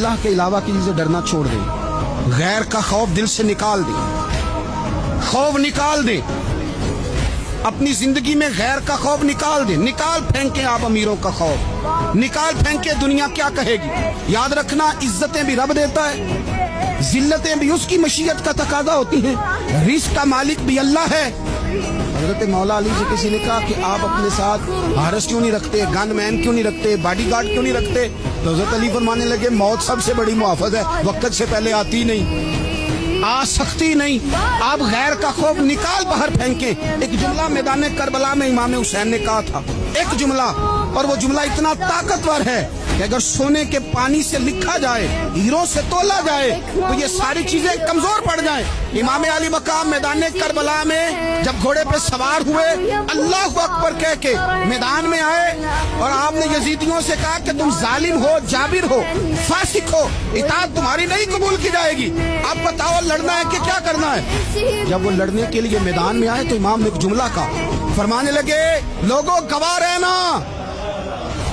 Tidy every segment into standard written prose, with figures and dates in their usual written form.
अल्लाह के अलावा किसी से डरना छोड़ दें, गैर का खौफ दिल से निकाल दें, खौफ निकाल दें, अपनी जिंदगी में गैर का खौफ निकाल दें, निकाल फेंकें आप अमीरों का खौफ, निकाल फेंकें दुनिया क्या कहेगी। याद रखना इज्जतें भी रब देता है, जिल्लतें भी उसकी मशीयत का तकाजा होती हैं, रिस्क का मालिक भी अल्लाह है। हजरत मौला अली से किसी ने कहा कि आप अपने साथ हारस क्यों नहीं रखते, गन मैन क्यों नहीं रखते, बॉडीगार्ड क्यों नहीं रखते? तो हजरत अली फरमाने लगे मौत सबसे बड़ी मुआफज है, वक्त से पहले आती नहीं, आ सकती नहीं। आप गैर का खौफ निकाल बाहर फेंके। एक जुमला मैदान करबला में इमाम हुसैन ने कहा था, एक जुमला, और वो जुमला इतना ताकतवर है कि अगर सोने के पानी से लिखा जाए, हीरों से तोला जाए, तो ये सारी चीजें कमजोर पड़ जाएं। इमाम अली मकाम मैदान करबला में जब घोड़े पे सवार हुए, अल्लाह अकबर कह के मैदान में आए, और आपने यजीदियों से कहा कि तुम जालिम हो, जाबिर हो, फासिक हो, इताअत तुम्हारी नहीं कबूल की जाएगी, आप बताओ लड़ना है कि क्या करना है। जब वो लड़ने के लिए मैदान में आए तो इमाम ने एक जुमला कहा, फरमाने लगे लोगों गवाह रहना,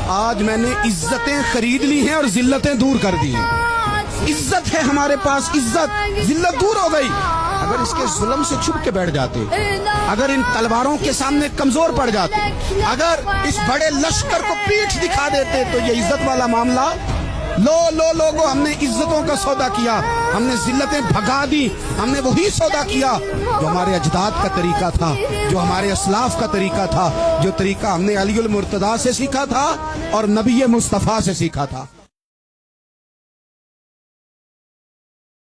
आज मैंने इज्जतें खरीद ली हैं और जिल्लतें दूर कर दी हैं। इज्जत है हमारे पास, इज्जत, जिल्लत दूर हो गई। अगर इसके जुल्म से छुप के बैठ जाते, अगर इन तलवारों के सामने कमजोर पड़ जाते, अगर इस बड़े लश्कर को पीठ दिखा देते, तो ये इज्जत वाला मामला लोगों हमने इज्जतों का सौदा किया, हमने जिल्लतें भगा दी, हमने वही सौदा किया जो हमारे अजदाद का तरीका था, जो हमारे असलाफ का तरीका था, जो तरीका हमने अली उल मुर्तदा से सीखा था और नबी मुस्तफा से सीखा था।